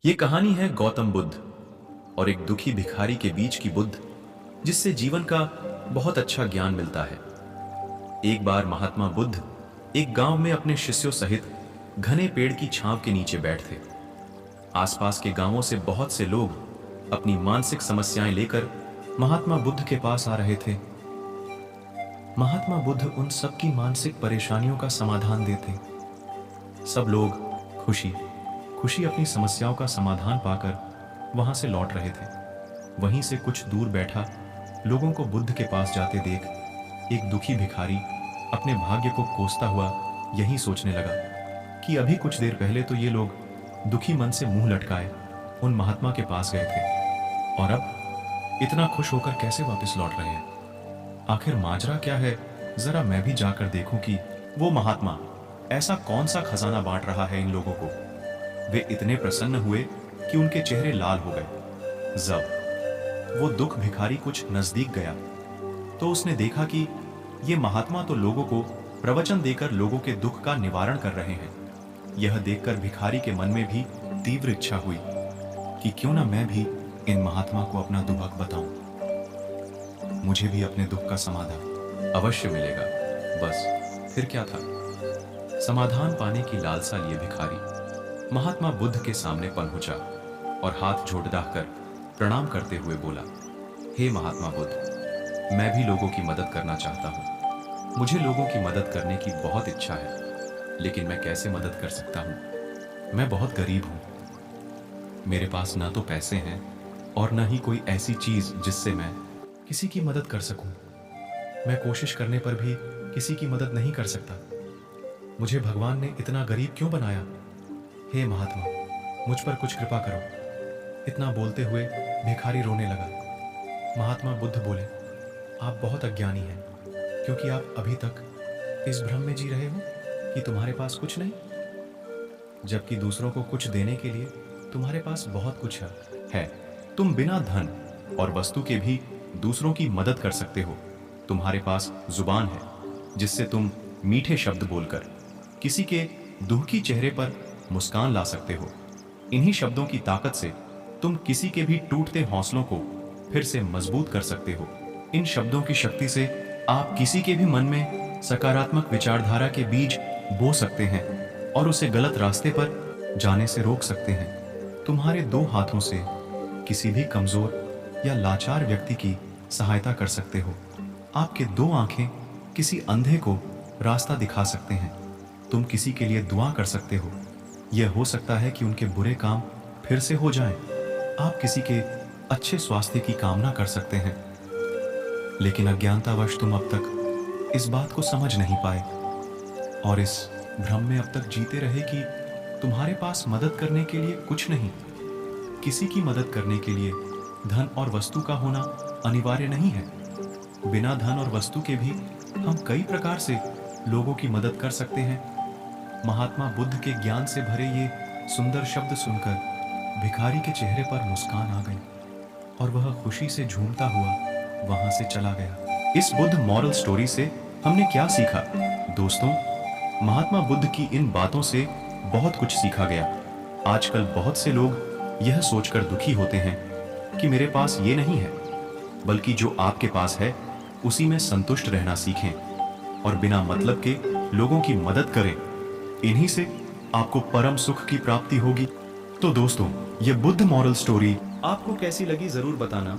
ये कहानी है गौतम बुद्ध और एक दुखी भिखारी के बीच की बुद्ध, जिससे जीवन का बहुत अच्छा ज्ञान मिलता है। एक बार महात्मा बुद्ध एक गांव में अपने शिष्यों सहित घने पेड़ की छांव के नीचे बैठे थे। आसपास के गांवों से बहुत से लोग अपनी मानसिक समस्याएं लेकर महात्मा बुद्ध के पास आ रहे थे। महात्मा बुद्ध उन सबकी मानसिक परेशानियों का समाधान देते। सब लोग खुशी खुशी अपनी समस्याओं का समाधान पाकर वहां से लौट रहे थे। वहीं से कुछ दूर बैठा लोगों को बुद्ध के पास जाते देख एक दुखी भिखारी अपने भाग्य को कोसता हुआ यही सोचने लगा कि अभी कुछ देर पहले तो ये लोग दुखी मन से मुंह लटकाए उन महात्मा के पास गए थे और अब इतना खुश होकर कैसे वापस लौट रहे हैं। आखिर माजरा क्या है, जरा मैं भी जाकर देखूं कि वो महात्मा ऐसा कौन सा खजाना बांट रहा है इन लोगों को। वे इतने प्रसन्न हुए कि उनके चेहरे लाल हो गए। जब वो दुख भिखारी कुछ नजदीक गया तो उसने देखा कि ये महात्मा तो लोगों को प्रवचन देकर लोगों के दुख का निवारण कर रहे हैं। यह देखकर भिखारी के मन में भी तीव्र इच्छा हुई कि क्यों ना मैं भी इन महात्मा को अपना दुख बताऊं। मुझे भी अपने दुख का समाधान अवश्य मिलेगा। बस फिर क्या था, समाधान पाने की लालसा लिए भिखारी महात्मा बुद्ध के सामने पहुंचा और हाथ जोड़ डाकर प्रणाम करते हुए बोला, हे महात्मा बुद्ध, मैं भी लोगों की मदद करना चाहता हूं। मुझे लोगों की मदद करने की बहुत इच्छा है, लेकिन मैं कैसे मदद कर सकता हूं? मैं बहुत गरीब हूं। मेरे पास ना तो पैसे हैं और न ही कोई ऐसी चीज जिससे मैं किसी की मदद कर सकूं। मैं कोशिश करने पर भी किसी की मदद नहीं कर सकता। मुझे भगवान ने इतना गरीब क्यों बनाया? हे महात्मा, मुझ पर कुछ कृपा करो। इतना बोलते हुए भिखारी रोने लगा। महात्मा बुद्ध बोले, आप बहुत अज्ञानी हैं, क्योंकि आप अभी तक इस भ्रम में जी रहे हो कि तुम्हारे पास कुछ नहीं, जबकि दूसरों को कुछ देने के लिए तुम्हारे पास बहुत कुछ है। तुम बिना धन और वस्तु के भी दूसरों की मदद कर सकते हो। तुम्हारे पास जुबान है, जिससे तुम मीठे शब्द बोलकर किसी के दुखी चेहरे पर मुस्कान ला सकते हो। इन्हीं शब्दों की ताकत से तुम किसी के भी टूटते हौसलों को फिर से मजबूत कर सकते हो। इन शब्दों की शक्ति से आप किसी के भी मन में सकारात्मक विचारधारा के बीज बो सकते हैं और उसे गलत रास्ते पर जाने से रोक सकते हैं। तुम्हारे दो हाथों से किसी भी कमजोर या लाचार व्यक्ति की सहायता कर सकते हो। आपके दो आंखें किसी अंधे को रास्ता दिखा सकते हैं। तुम किसी के लिए दुआ कर सकते हो। यह हो सकता है कि उनके बुरे काम फिर से हो जाएं। आप किसी के अच्छे स्वास्थ्य की कामना कर सकते हैं, लेकिन अज्ञानतावश तुम अब तक इस बात को समझ नहीं पाए और इस भ्रम में अब तक जीते रहे कि तुम्हारे पास मदद करने के लिए कुछ नहीं। किसी की मदद करने के लिए धन और वस्तु का होना अनिवार्य नहीं है। बिना धन और वस्तु के भी हम कई प्रकार से लोगों की मदद कर सकते हैं। महात्मा बुद्ध के ज्ञान से भरे ये सुंदर शब्द सुनकर भिखारी के चेहरे पर मुस्कान आ गई और वह खुशी से झूमता हुआ वहां से चला गया। इस बुद्ध मॉरल स्टोरी से हमने क्या सीखा? दोस्तों, महात्मा बुद्ध की इन बातों से बहुत कुछ सीखा गया। आजकल बहुत से लोग यह सोचकर दुखी होते हैं कि मेरे पास ये नहीं है, बल्कि जो आपके पास है उसी में संतुष्ट रहना सीखें और बिना मतलब के लोगों की मदद करें। इन्हीं से आपको परम सुख की प्राप्ति होगी। तो दोस्तों, ये बुद्ध मॉरल स्टोरी आपको कैसी लगी जरूर बताना।